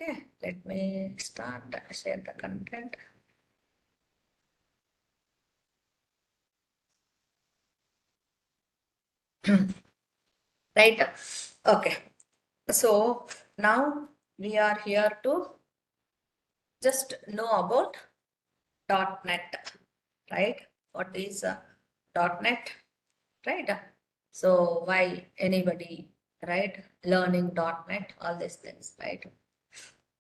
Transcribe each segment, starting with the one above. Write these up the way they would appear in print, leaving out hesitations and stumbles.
Okay, let me start, share the content. Right. Okay. So now we are here to just know about .NET, right? What is .NET, right? So why anybody, right? Learning .NET, all these things, right?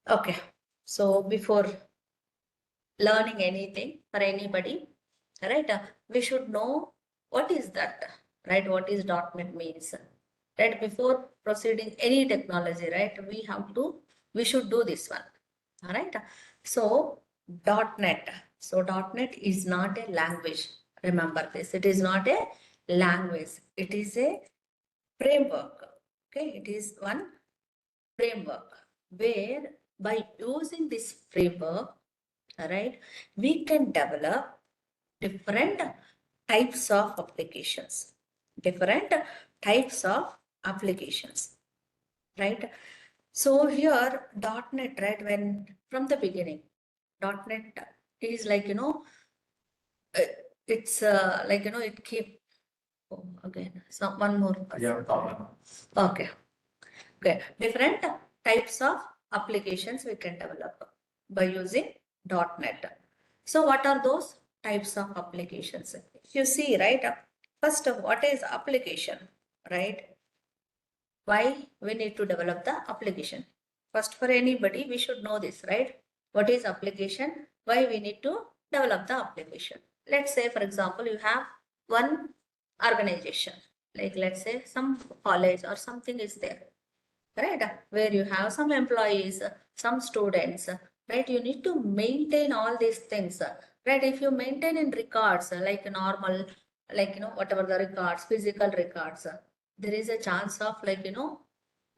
Okay. So before learning anything for anybody, right? We should know what is that, right? What is .NET means, right? Before proceeding any technology, right? We should do this one, all right? So .NET, so .NET is not a language. Remember this, it is not a language. It is a framework, okay? It is one framework where by using this framework, all right, we can develop different types of applications, different types of applications, right? So here .NET, right, when from the beginning, .NET is like, uh, it's like, it keep, oh, again, so one more. Yeah, okay. Okay, different types of applications we can develop by using .NET. So what are those types of applications? If you see, right, first, what is application, right? Why we need to develop the application? First, for anybody, we should know this, right? What is application? Why we need to develop the application? Let's say, for example, you have one organization, like let's say some college or something is there, right? Where you have some employees, some students, right? You need to maintain all these things, right? If you maintain in records, like normal, like, whatever the records, physical records, there is a chance of like,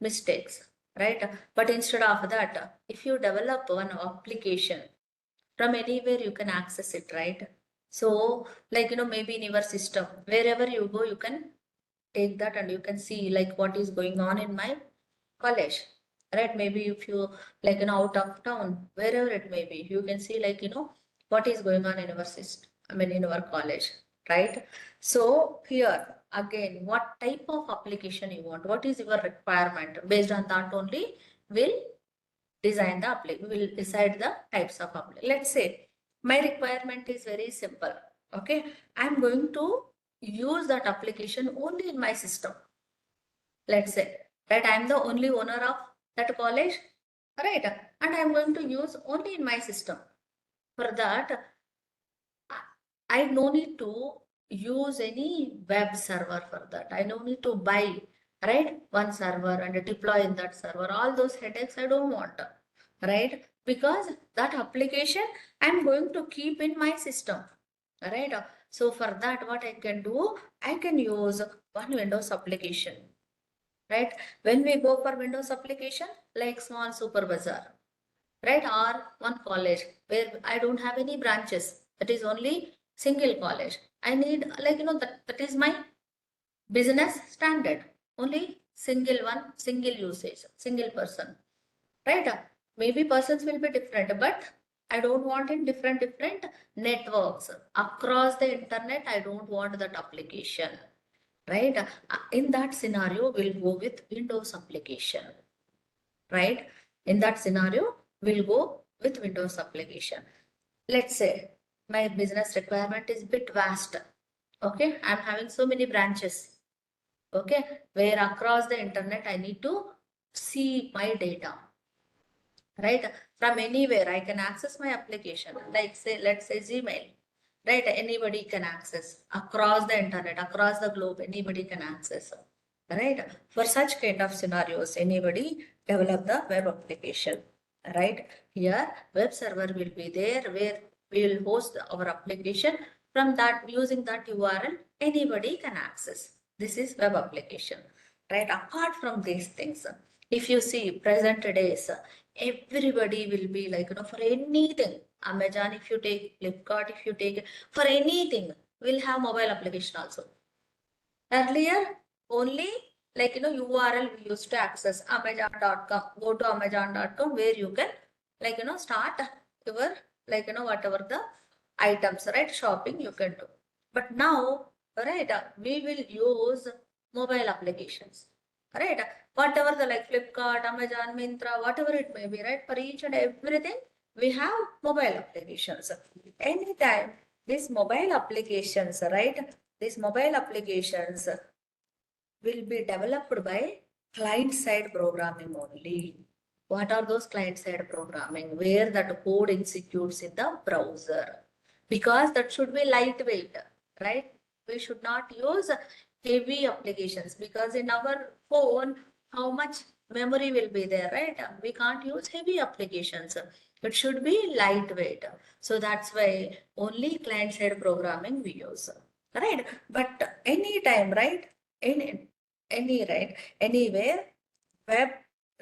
mistakes, right? But instead of that, if you develop one application from anywhere, you can access it, right? So, like, maybe in your system, wherever you go, you can take that and you can see like what is going on in my college, right? Maybe if you like, out of town, wherever it may be, you can see like, what is going on in our system, I mean in our college, right? So here again, what type of application you want, what is your requirement, based on that only we'll design the application, we'll decide the types of application. Let's say my requirement is very simple, okay? I'm going to use that application only in my system. Let's say that I'm the only owner of that college, right? And I'm going to use only in my system. For that, I no need to use any web server for that. I no need to buy, right, one server and deploy in that server. All those headaches I don't want, right? Because that application I'm going to keep in my system, right? So for that, what I can do, I can use one Windows application, right? When we go for Windows application, like small supervisor, right? Or one college where I don't have any branches, that is only single college. I need like, that is my business standard, only single one, single usage, single person, right? Maybe persons will be different, but I don't want in different networks across the internet. I don't want that application, right? In that scenario, we'll go with Windows application, right? In that scenario, we'll go with Windows application. Let's say my business requirement is bit vast. Okay, I'm having so many branches. Okay, where across the internet I need to see my data, right? From anywhere I can access my application. Like say, let's say Gmail, right? Anybody can access across the internet, across the globe. Anybody can access, right? For such kind of scenarios, anybody develop the web application, right? Here web server will be there where we will host our application. From that, using that URL, anybody can access. This is web application, right? Apart from these things, if you see present days, everybody will be like, for anything, Amazon, if you take Flipkart, if you take, for anything, we'll have mobile application also. Earlier, only like, URL we used to access Amazon.com, go to Amazon.com where you can, like, start your, like, whatever the items, right? Shopping you can do. But now, right, we will use mobile applications, right? Whatever the like Flipkart, Amazon, Myntra, whatever it may be, right? For each and everything, we have mobile applications. Anytime these mobile applications, right? These mobile applications will be developed by client-side programming only. What are those client-side programming? Where that code executes in the browser. Because that should be lightweight, right? We should not use heavy applications because in our phone, how much memory will be there, right? We can't use heavy applications. It should be lightweight. So that's why only client-side programming we use, right? But anytime, right? Any right, anywhere, web,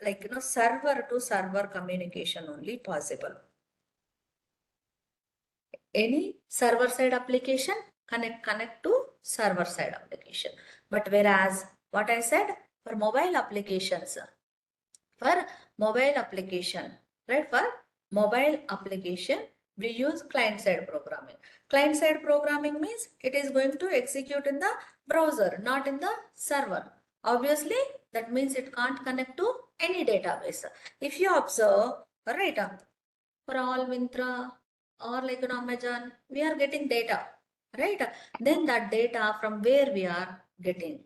like, server to server communication only possible. Any server side application connect to server side application. But whereas what I said, for mobile applications, for mobile application, right? For mobile application, we use client side programming. Client side programming means it is going to execute in the browser, not in the server. Obviously, that means it can't connect to any database. If you observe, right, for all Myntra or like an Amazon, we are getting data, right? Then that data from where we are getting?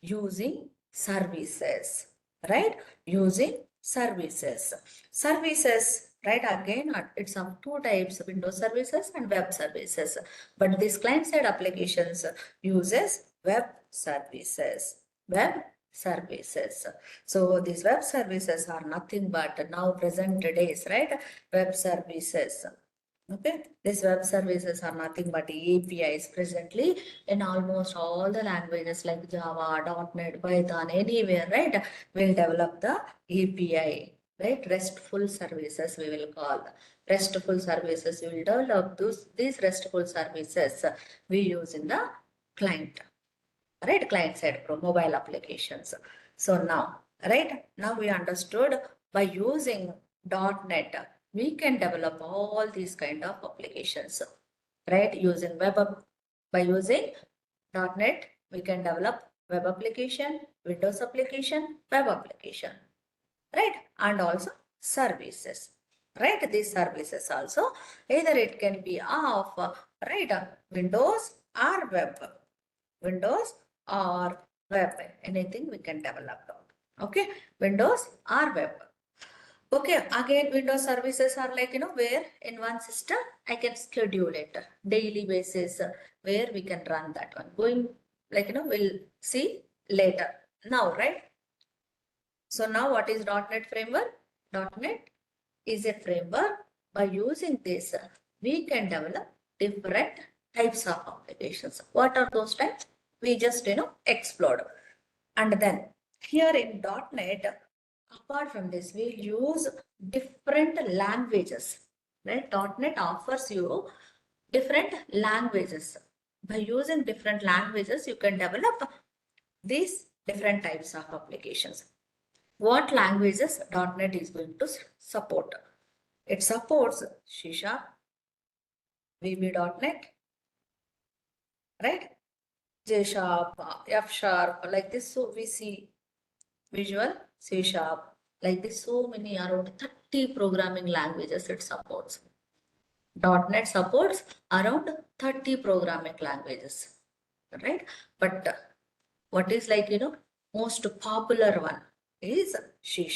Using services, right? Using services. Services, right? Again, it's of two types, Windows services and web services. But this client-side applications uses web services. Web services. So these web services are nothing but now present days, right? Web services. Okay, these web services are nothing but APIs presently in almost all the languages like Java, .NET, Python, anywhere, right? We'll develop the API, right? RESTful services we will call. RESTful services, we will develop these RESTful services we use in the client, right? Client side pro mobile applications. So now, right? Now we understood by using .NET, we can develop all these kind of applications, right? Using by using .NET, we can develop web application, Windows application, web application, right? And also services, right? These services also, either it can be of, right, Windows or web, Windows or web, anything we can develop. Okay, Windows or web. Okay, again, Windows services are like, where in one system I can schedule it daily basis, where we can run that one. Going, like, we'll see later. Now, right? So now what is .NET framework? .NET is a framework. By using this, we can develop different types of applications. What are those types? We just, explored. And then here in .NET, apart from this, we use different languages, right? .NET offers you different languages. By using different languages, you can develop these different types of applications. What languages .NET is going to support? It supports C#, VB.NET, right? J#, F#, like this. So we see Visual, C#, like this. So many, around 30 programming languages it supports. .NET supports around 30 programming languages, right? But what is like, most popular one is C#.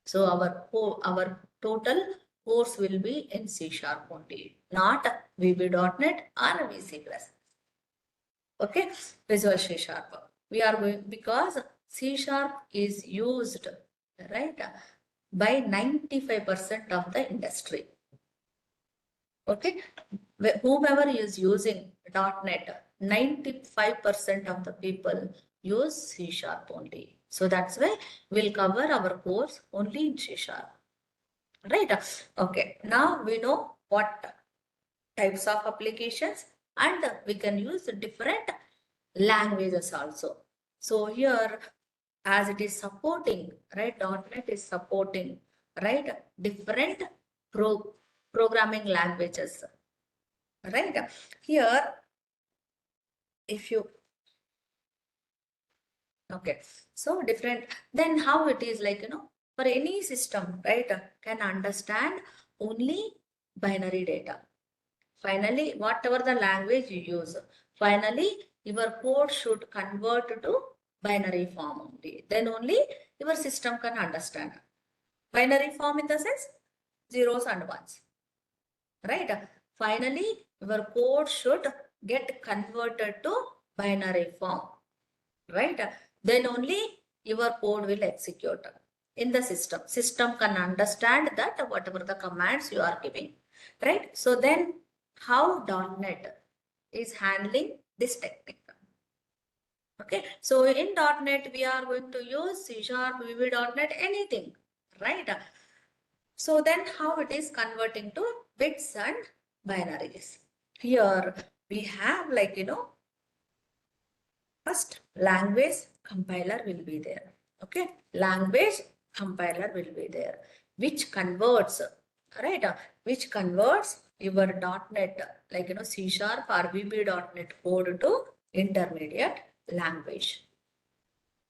So our total course will be in C# only, not VB.NET or VC+. Okay, Visual C#. We are going, because C# is used, right, by 95% of the industry. Okay, whomever is using .NET, 95% of the people use C# only. So that's why we'll cover our course only in C#. Right? Okay, now we know what types of applications, and we can use different languages also. So here, as it is supporting, right, .NET is supporting, right, different programming languages, right? Here, if you, okay, so different, then how it is like, for any system, right, can understand only binary data. Finally, whatever the language you use, finally, your code should convert to binary form only. Then only your system can understand. Binary form in the sense zeros and ones, right? Finally, your code should get converted to binary form, right? Then only your code will execute in the system. System can understand that whatever the commands you are giving, right? So then how .NET is handling this technique? Okay, so in .NET we are going to use C#, VB.NET, anything, right? So then how it is converting to bits and binaries? Here we have like, first language compiler will be there. Okay, language compiler will be there, which converts, right? Which converts your .NET, like, C# or VB.NET code to intermediate language.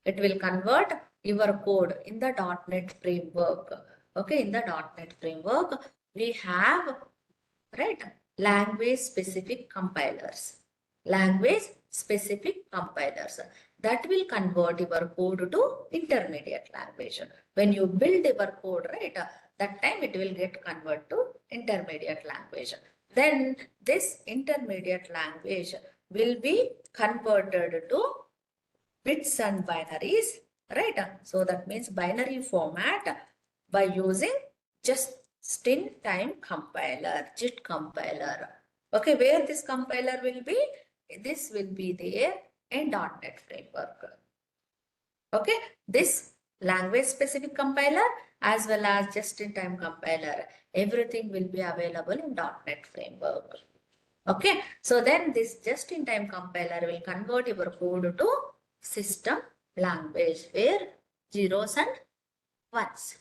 It will convert your code in the .NET framework. Okay, in the .NET framework, we have, right, language specific compilers. Language specific compilers that will convert your code to intermediate language. When you build your code, right, that time it will get converted to intermediate language. Then this intermediate language will be converted to bits and binaries, right? So that means binary format by using just in time compiler, JIT compiler. Okay, where this compiler will be? This will be there in .NET framework. Okay, this language specific compiler as well as just in time compiler, everything will be available in .NET framework. Okay, so then this just in time compiler will convert your code to system language where zeros and ones,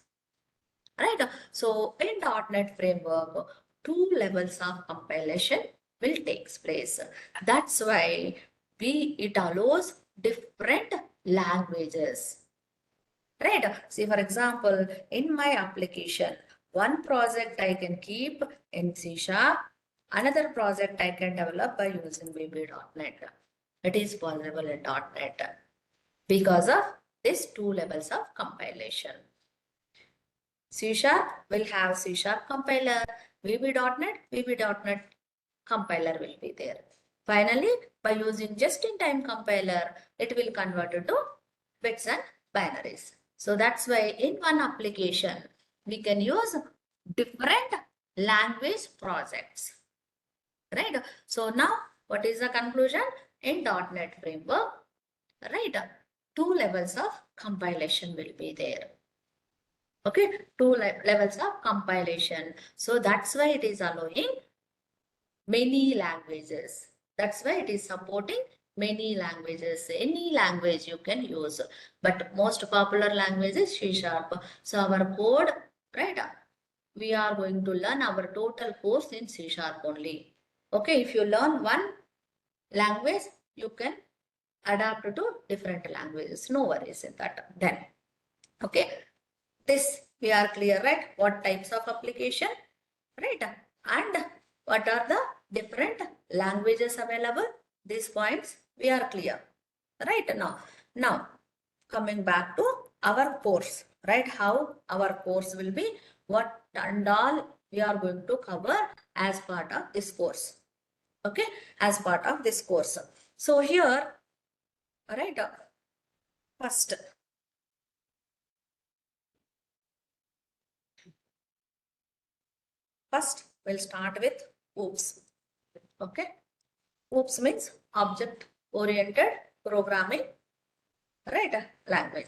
right? So in .NET framework, two levels of compilation will take place. That's why it allows different languages, right? See, for example, in my application, one project I can keep in C#, another project I can develop by using VB.NET. It is possible in .NET because of these two levels of compilation. C# will have C# compiler, VB.NET compiler will be there. Finally, by using just-in-time compiler, it will convert it to bits and binaries. So that's why in one application, we can use different language projects, right? So now, what is the conclusion? In .NET framework, right, two levels of compilation will be there. Okay, two levels of compilation. So that's why it is allowing many languages. That's why it is supporting many languages. Any language you can use. But most popular language is C#. So our code, right? We are going to learn our total course in C# only. Okay, if you learn one language, you can adapt to different languages. No worries in that. Then, okay, this we are clear, right? What types of application, right? And what are the different languages available? These points we are clear, right? Now coming back to our course, right? How our course will be, what and all we are going to cover as part of this course. Okay, as part of this course. So here, right, first we'll start with OOPS. Okay, OOPS means object oriented programming, right, language.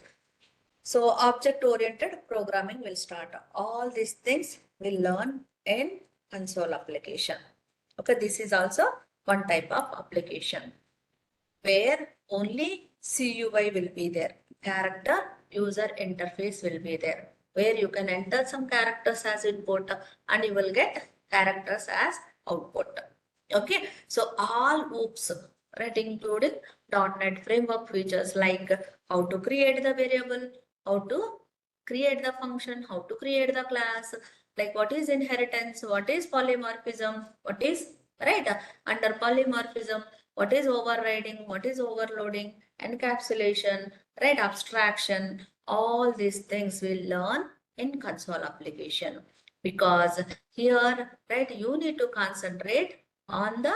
So object oriented programming will start. All these things we'll learn in console application. Okay, this is also one type of application where only CUI will be there. Character user interface will be there, where you can enter some characters as input and you will get characters as output. Okay, so all OOPs, right, including .NET framework features like how to create the variable, how to create the function, how to create the class, like what is inheritance, what is polymorphism, what is, right, under polymorphism, what is overriding, what is overloading, encapsulation, right, abstraction, all these things we'll learn in console application. Because here, right, you need to concentrate on the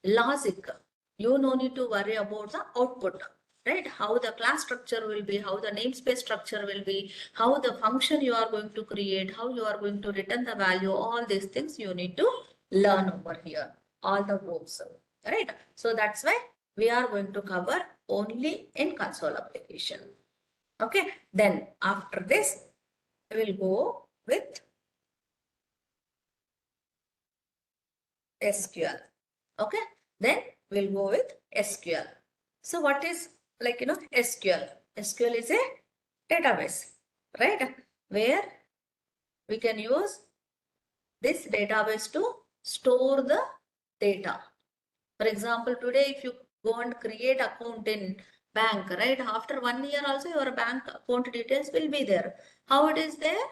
logic. You no need to worry about the output, right? How the class structure will be, how the namespace structure will be, how the function you are going to create, how you are going to return the value, all these things you need to learn over here, all the verbs, right? So that's why we are going to cover only in console application. Okay, then after this, we will go with SQL. Okay, then we'll go with SQL. So what is, like, SQL? SQL is a database, right? Where we can use this database to store the data. For example, today if you go and create account in bank, right? After 1 year also your bank account details will be there. How it is there?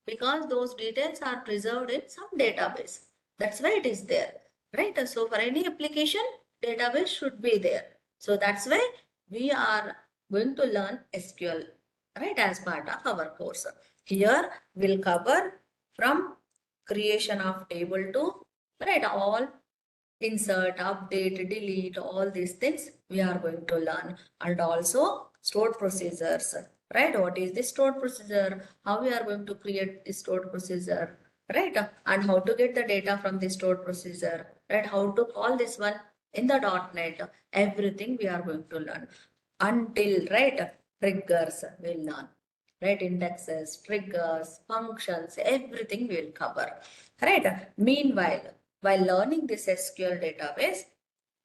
Because those details are preserved in some database. That's why it is there, right? So for any application, database should be there. So that's why we are going to learn SQL, right, as part of our course. Here we'll cover from creation of table to, right, all insert, update, delete, all these things we are going to learn. And also stored procedures, right? What is the stored procedure? How we are going to create the stored procedure, right? And how to get the data from the stored procedure, right? How to call this one in the .NET. Everything we are going to learn until, right, triggers we'll learn, right? Indexes, triggers, functions, everything we will cover, right? Meanwhile, while learning this SQL database,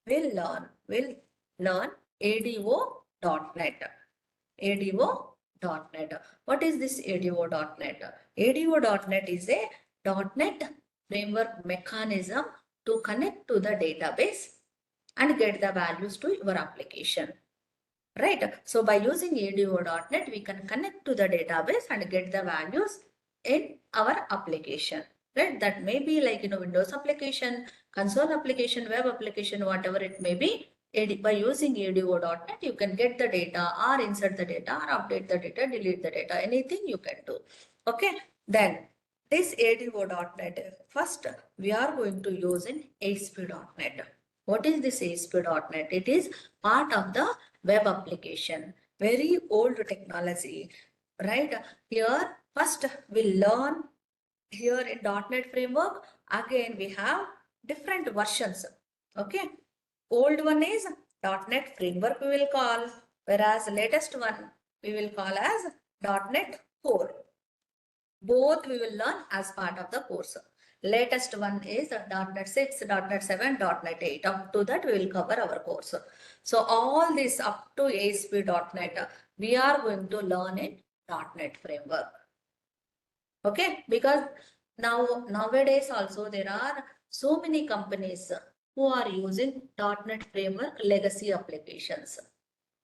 we'll learn ADO.NET. ADO.NET. What is this ADO.NET? ADO.NET is a .NET framework mechanism to connect to the database and get the values to your application. Right. So by using ADO.NET, we can connect to the database and get the values in our application. Right. That may be like, Windows application, console application, web application, whatever it may be. By using ADO.NET, you can get the data or insert the data or update the data, delete the data, anything you can do. Okay. Then this ADO.NET, first we are going to use in ASP.NET. What is this ASP.NET? It is part of the web application, very old technology, right? Here, first we'll learn here in .NET framework. Again, we have different versions. Okay, old one is .NET framework we will call, whereas latest one we will call as .NET Core. Both we will learn as part of the course. Latest one is .NET 6, .NET 7, .NET 8. Up to that we will cover our course. So all this up to ASP.NET we are going to learn in .NET framework. Okay, because nowadays also there are so many companies who are using .NET framework legacy applications.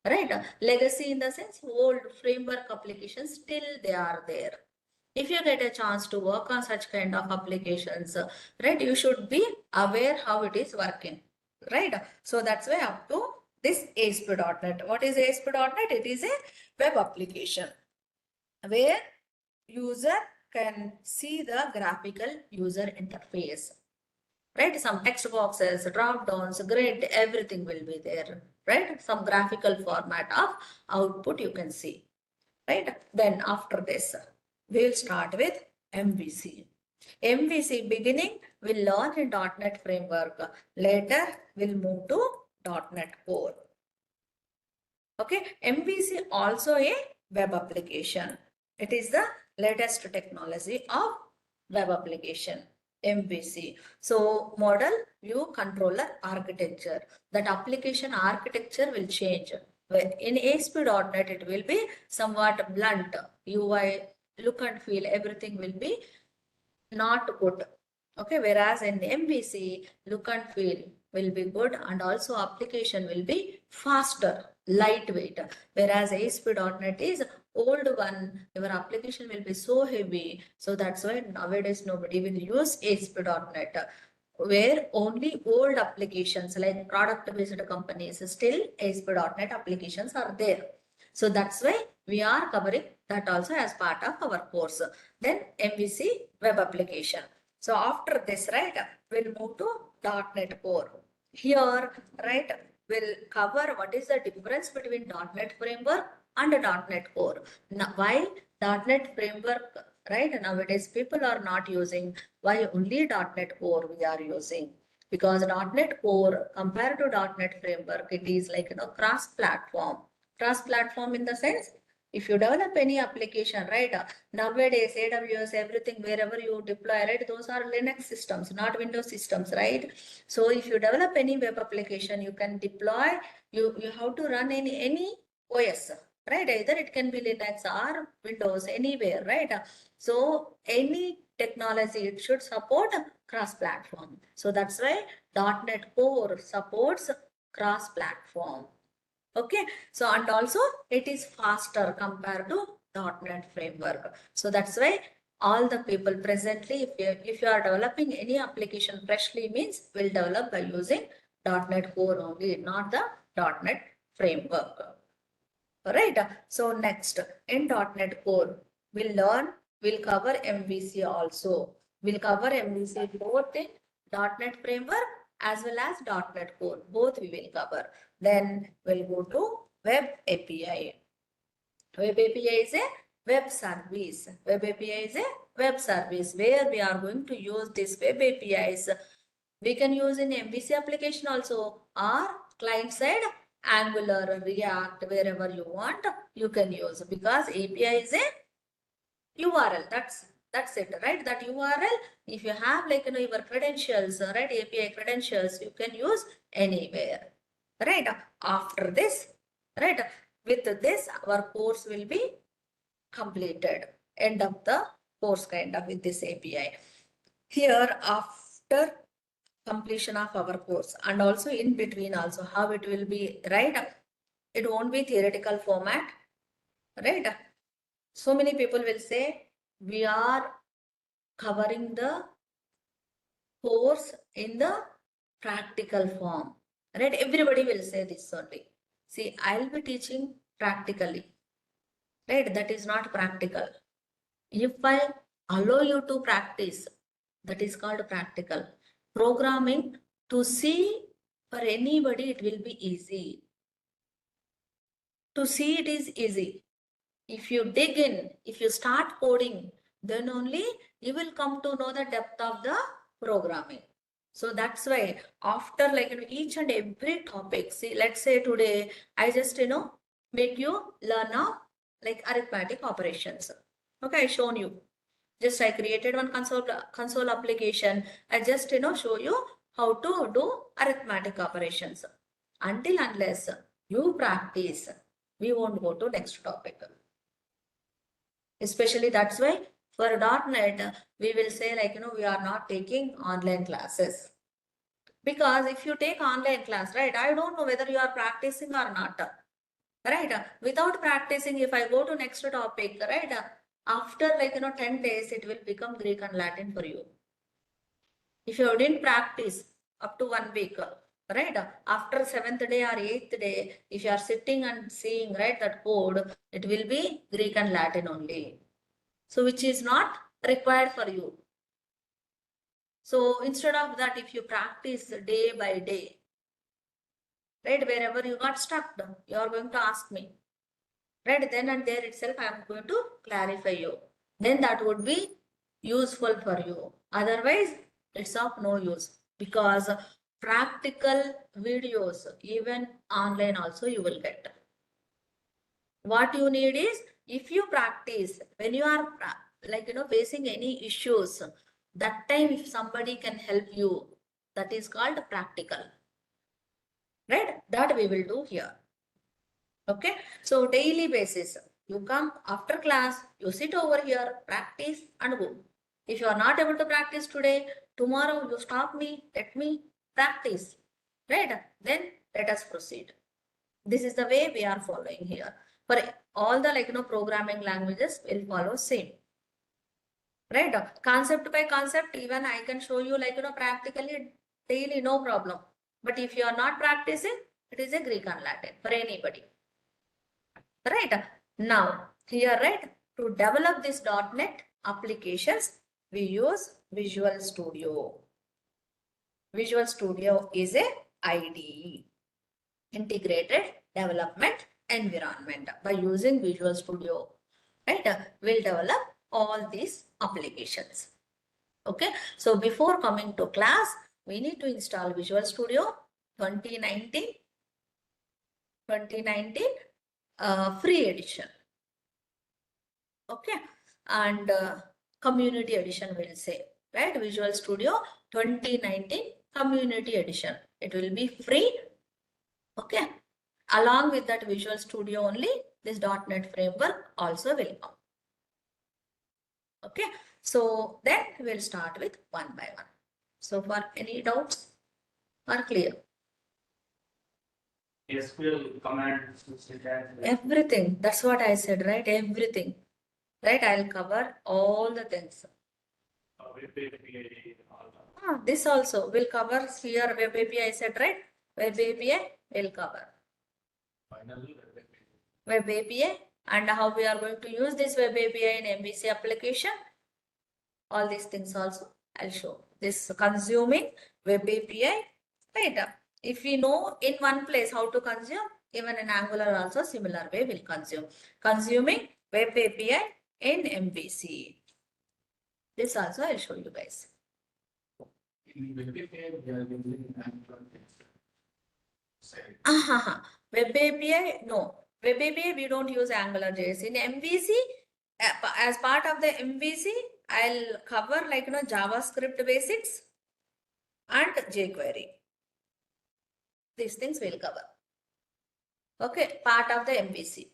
Right? Legacy in the sense old framework applications still they are there. If you get a chance to work on such kind of applications, right, you should be aware how it is working, right? So that's why up to this ASP.NET. What is ASP.NET? It is a web application where user can see the graphical user interface, right? Some text boxes, drop downs, grid, everything will be there, right? Some graphical format of output you can see, right? Then after this, we'll start with MVC. MVC beginning, we'll learn in .NET framework. Later, we'll move to .NET Core. Okay, MVC also a web application. It is the latest technology of web application. MVC. So model view controller architecture. That application architecture will change. In ASP.NET, it will be somewhat blunt. UI, look and feel, everything will be not good. Okay, whereas in MVC, look and feel will be good, and also application will be faster, lightweight. Whereas ASP.NET is old one, your application will be so heavy. So that's why nowadays nobody will use ASP.NET. Where only old applications like product-based companies, still ASP.NET applications are there. So that's why we are covering that also as part of our course. Then MVC web application. So after this, right, we'll move to .NET Core. Here, right, we'll cover what is the difference between .NET Framework and .NET Core. Now, why .NET Framework, right, nowadays people are not using, why only .NET Core we are using? Because .NET Core compared to .NET Framework, it is like, cross-platform. Cross-platform in the sense, if you develop any application, right, nowadays AWS, everything, wherever you deploy, right, those are Linux systems, not Windows systems, right? So if you develop any web application, you can deploy, you have to run any OS, right? Either it can be Linux or Windows, anywhere, right? So any technology, it should support cross-platform. So that's why .NET Core supports cross-platform. Okay, so and also it is faster compared to .NET Framework. So that's why all the people presently, if you are developing any application freshly, means will develop by using .NET Core only, not the .NET Framework. Alright, so next in .NET Core, we'll cover MVC also. We'll cover MVC both in .NET Framework as well as .NET Core. Both we will cover. Then we'll go to Web API. Web API is a web service. Web API is a web service where we are going to use this web APIs. We can use in MVC application also, or client side Angular, React, wherever you want, you can use, because API is a URL. That's it, right? That URL, if you have like your credentials, right? API credentials, you can use anywhere, right? After this, right? With this, our course will be completed. End of the course kind of with this API. Here, after completion of our course, and also in between also, how it will be, right? It won't be theoretical format, right? So many people will say we are covering the course in the practical form, right? Everybody will say this only. See, I'll be teaching practically, right? That is not practical. If I allow you to practice, that is called practical. Programming, to see, for anybody it will be easy. To see it is easy. If you dig in, if you start coding, then only you will come to know the depth of the programming. So that's why after like each and every topic, see, let's say today I just make you learn now like arithmetic operations. Okay, I shown you. Just I created one console application. I just show you how to do arithmetic operations. Until unless you practice, we won't go to next topic. Especially that's why for .NET, we will say like, we are not taking online classes. Because if you take online class, right, I don't know whether you are practicing or not. Right? Without practicing, if I go to next topic, right, after like, 10 days, it will become Greek and Latin for you. If you didn't practice up to 1 week, right, after 7th day or 8th day, if you are sitting and seeing, right, that code, it will be Greek and Latin only. So which is not required for you. So instead of that, if you practice day by day, right, wherever you got stuck, you are going to ask me, right, then and there itself I am going to clarify you. Then that would be useful for you. Otherwise, it's of no use, because practical videos, even online also you will get. What you need is, if you practice, when you are like, facing any issues, that time if somebody can help you, that is called practical, right? That we will do here. Okay, so daily basis, you come after class, you sit over here, practice and go. If you are not able to practice today, tomorrow you stop me, let me practice, right? Then let us proceed. This is the way we are following here. For all the programming languages will follow same, right? Concept by concept, even I can show you practically daily, no problem. But if you are not practicing, it is a Greek and Latin for anybody. Right. Now, here, right, to develop this .NET applications, we use Visual Studio. Visual Studio is a IDE, Integrated Development Environment. By using Visual Studio, right, we'll develop all these applications. Okay. So before coming to class, we need to install Visual Studio 2019 free edition. Okay, and community edition will say, right? Visual Studio 2019 community edition. It will be free. Okay, along with that Visual Studio only, this .NET framework also will come. Okay, so then we'll start with one by one. So for any doubts are clear? SQL commands, everything. That's what I said, right? Everything. Right, I'll cover all the things. Web API, all that. This also will cover here. Web API I said, right? Web API will cover. Finally, Web API and how we are going to use this Web API in MVC application. All these things also I'll show. This consuming Web API, right? If we know in one place how to consume, even in Angular also similar way will consume. Consuming Web API in MVC. This also I'll show you guys. in Web API, we are using Angular. Web API, no. Web API, we don't use Angular JS. In MVC, as part of the MVC, I'll cover JavaScript basics and jQuery. These things we'll cover. Okay, part of the MVC.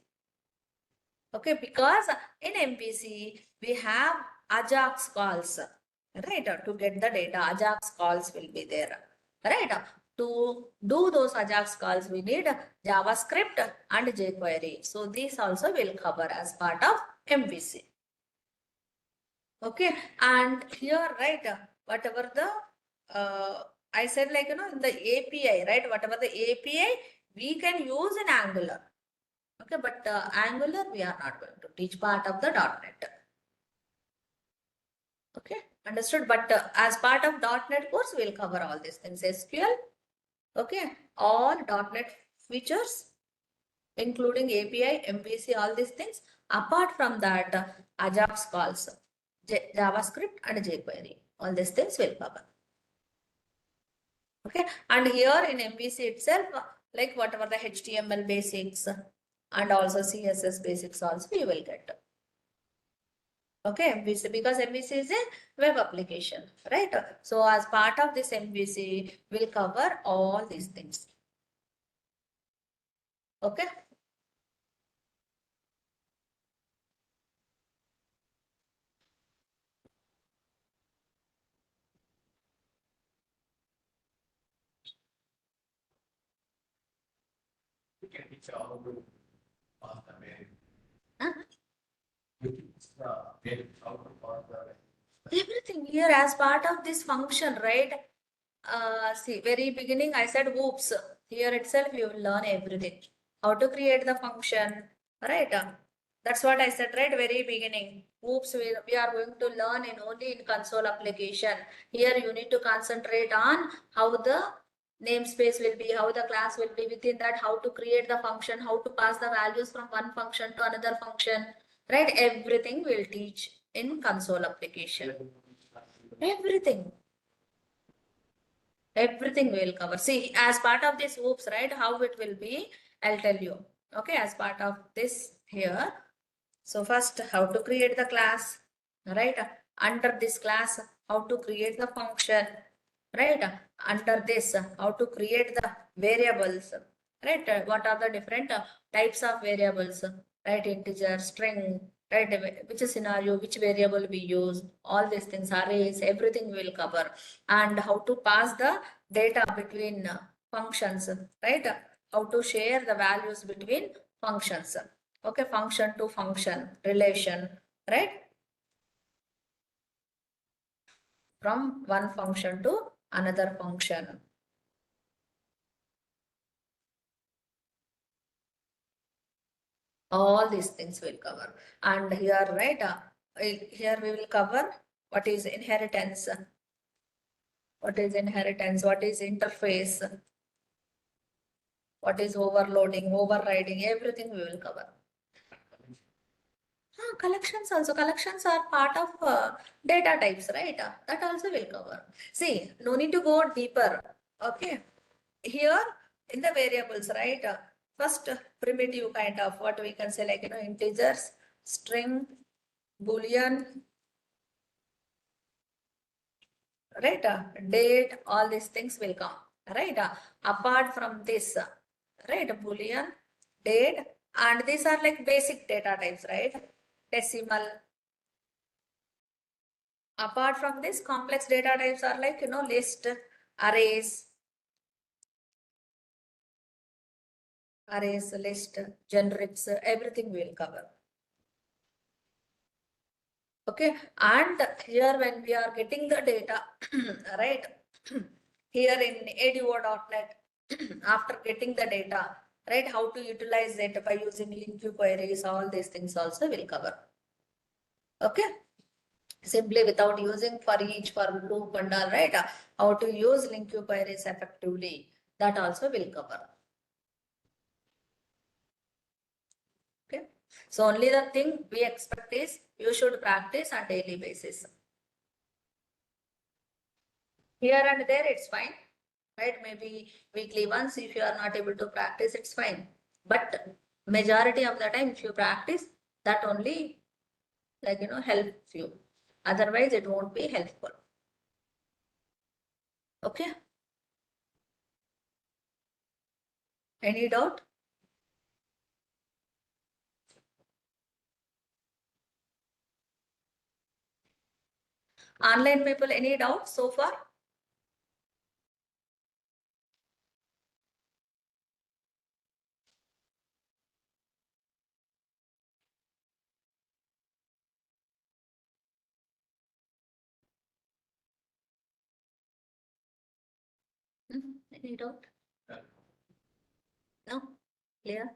Okay, because in MVC, we have Ajax calls, right? To get the data, Ajax calls will be there, right? To do those Ajax calls, we need JavaScript and jQuery. So these also will cover as part of MVC. Okay, and here, right, whatever the, I said in the API, right, whatever the API we can use in Angular. Okay, but Angular we are not going to teach, part of the .NET. Okay, understood. But as part of .NET course, we'll cover all these things. SQL, okay, all .NET features, including API, MVC, all these things. Apart from that, Ajax calls, JavaScript and jQuery, all these things will cover. Okay, and here in MVC itself, like whatever the HTML basics and also CSS basics also you will get. Okay, MVC, because MVC is a web application, right? So as part of this MVC, we'll cover all these things. Okay. We can teach all the path away. Huh? We teach how to path away. Everything here as part of this function, right? See, very beginning I said whoops. Here itself you will learn everything. How to create the function, right? That's what I said, right? Very beginning. Whoops, we are going to learn in only in console application. Here you need to concentrate on how the namespace will be, how the class will be within that, how to create the function, how to pass the values from one function to another function, right? Everything we'll teach in console application. Everything. Everything we'll cover. See, as part of this oops, right, how it will be, I'll tell you. Okay, as part of this here. So first, how to create the class, right? Under this class, how to create the function, right? Under this, how to create the variables, right? What are the different types of variables, right? Integer, string, right? Which scenario, which variable we use, all these things, arrays, everything we will cover. And how to pass the data between functions, right? How to share the values between functions. Okay, function to function relation, right? From one function to another function. All these things will cover. And here, right, here we will cover what is inheritance, what is inheritance, what is interface, what is overloading, overriding, everything we will cover. Collections also. Collections are part of data types, right? That also will cover. See, no need to go deeper. Okay. Here in the variables, right? First primitive kind of what we can say, like, integers, string, boolean, right? Date, all these things will come, right? Apart from this, right? Boolean, date, and these are like basic data types, right? Decimal. Apart from this, complex data types are like, list, arrays, list, generics, everything we will cover. Okay, and here when we are getting the data, right, here in ADO.NET, after getting the data, right, how to utilize it by using link queries, all these things also will cover. Okay, simply without using for each, for loop and all, right, how to use link queries effectively, that also will cover. Okay, so only the thing we expect is you should practice on daily basis. Here and there it's fine, right? Maybe weekly once, if you are not able to practice, it's fine. But majority of the time, if you practice, that only, like, helps you. Otherwise, it won't be helpful. Okay. Any doubt? Online people, any doubt so far? Any doubt? No? Clear?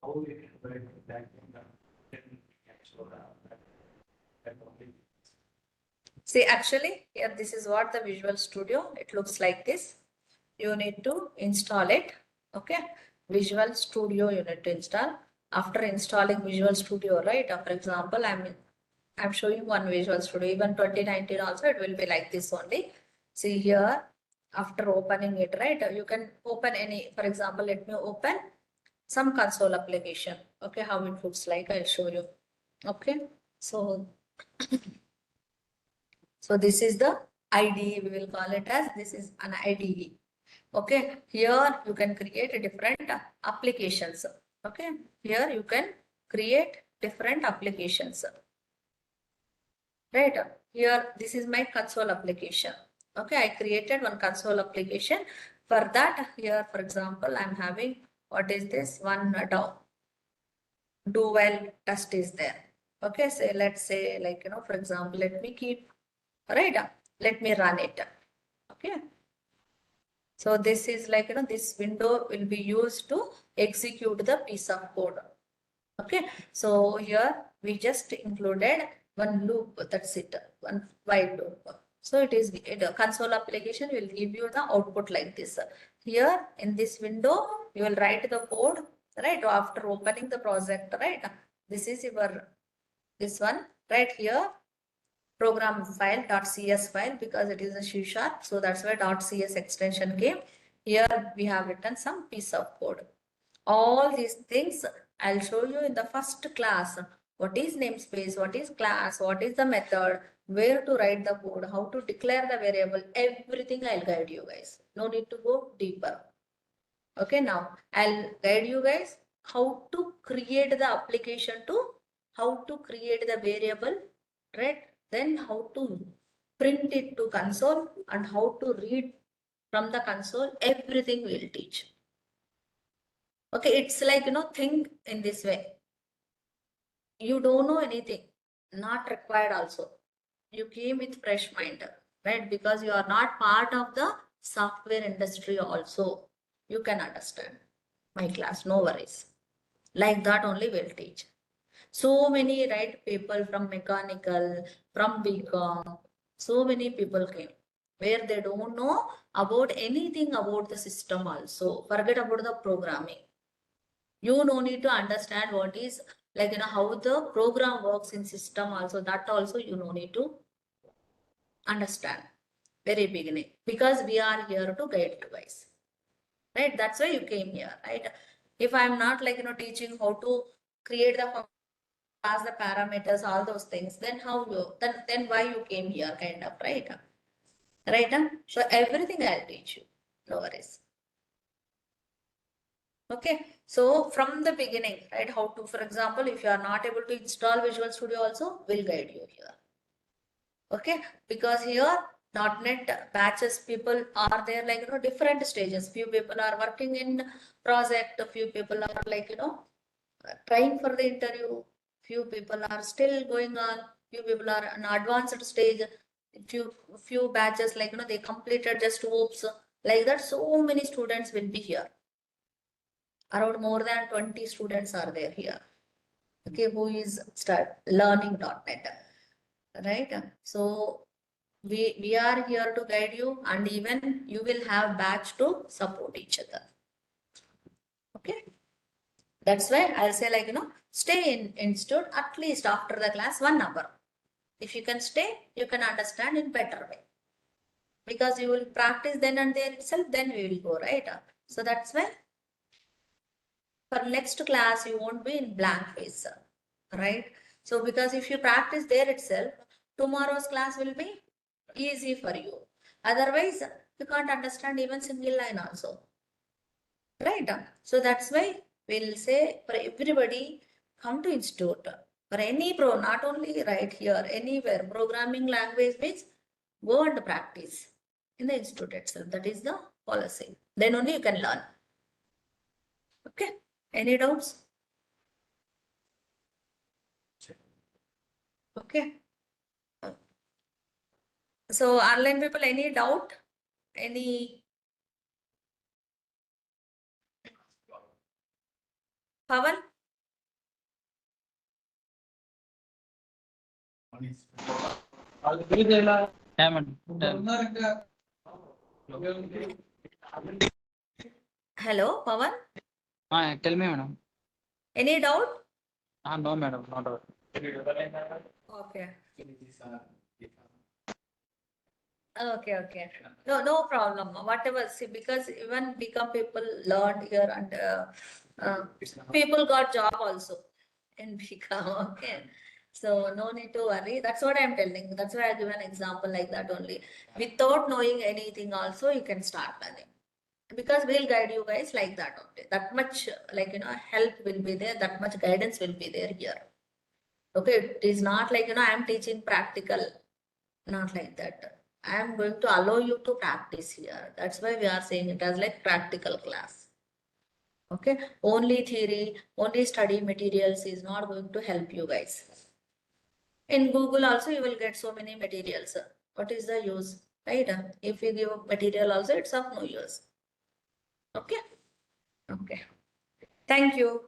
How we can break that down, slow down. See, actually, here this is what the Visual Studio, it looks like this. You need to install it. Okay, Visual Studio you need to install. After installing Visual Studio, right, for example, I'm showing one Visual Studio. Even 2019 also it will be like this only. See here, after opening it, right, you can open any, for example, let me open some console application. Okay, how it looks like, I'll show you. Okay, so this is the IDE, we will call it as, this is an IDE. Okay, here you can create different applications. Okay, here you can create different applications. Right, here this is my console application. Okay, I created one console application. For that, here, for example, I'm having, what is this one, do while test is there. Okay, so let's say, like, for example, let me keep, right, let me run it. Okay, so this is like, this window will be used to execute the piece of code. Okay, so here we just included one loop, that's it, one while loop. So it is, the console application will give you the output like this. Here in this window, you will write the code, right, after opening the project, right. This is your, this one, right here, program file .cs file, because it is a C#, so that's why .cs extension came. Here we have written some piece of code. All these things I'll show you in the first class, what is namespace, what is class, what is the method, where to write the code, how to declare the variable, everything I'll guide you guys. No need to go deeper. Okay, now I'll guide you guys how to create the application to how to create the variable, right? Then how to print it to console and how to read from the console, everything we'll teach. Okay, it's like, think in this way. You don't know anything, not required also. You came with fresh mind, right? Because you are not part of the software industry also. You can understand my class, no worries. Like that only we'll teach. So many, right, people from mechanical, from BCom, so many people came where they don't know about anything about the system also. Forget about the programming. You no need to understand what is like, how the program works in system also. That also you no need to understand very beginning, because we are here to guide you guys, right? That's why you came here, right? If I'm not like, teaching how to create the pass the parameters, all those things, then how you, then why you came here, kind of, right? Right? So everything I'll teach you. No worries. Okay. So from the beginning, right? How to, for example, if you are not able to install Visual Studio also, we'll guide you here. Okay. Because here .NET batches people are there, like, different stages. Few people are working in project, a few people are like, trying for the interview. Few people are still going on. Few people are an advanced stage. Few batches, like, they completed just hopes. Like that, so many students will be here. Around more than 20 students are there here. Okay, who is start learning .NET, right? So we are here to guide you, and even you will have batch to support each other. Okay. That's why I'll say, like, stay in institute at least after the class 1 hour. If you can stay, you can understand in better way. Because you will practice then and there itself, then we will go, right? So that's why for next class, you won't be in blank face, right? So because if you practice there itself, tomorrow's class will be easy for you. Otherwise, you can't understand even single line also. Right. So that's why we'll say for everybody, come to institute. For any not only right here, anywhere, programming language means go and practice in the institute itself. That is the policy. Then only you can learn. Okay. Any doubts? Okay. So online people, any doubt? Any Pawan? Yeah, madam. Hello, Pawan? Tell me, madam. Any doubt? No, madam, not all. Okay. Okay. No problem. Whatever. See, because even become people learned here, and people got job also in become. Okay. So no need to worry. That's what I'm telling. That's why I give an example like that only. Without knowing anything also, you can start learning. Because we'll guide you guys like that only. That much, like, help will be there. That much guidance will be there here. Okay. It is not like, I'm teaching practical. Not like that. I am going to allow you to practice here. That's why we are saying it as like practical class. Okay. Only theory, only study materials is not going to help you guys. In Google also you will get so many materials. What is the use? Right? If you give material also, it's of no use. Okay. Okay. Thank you.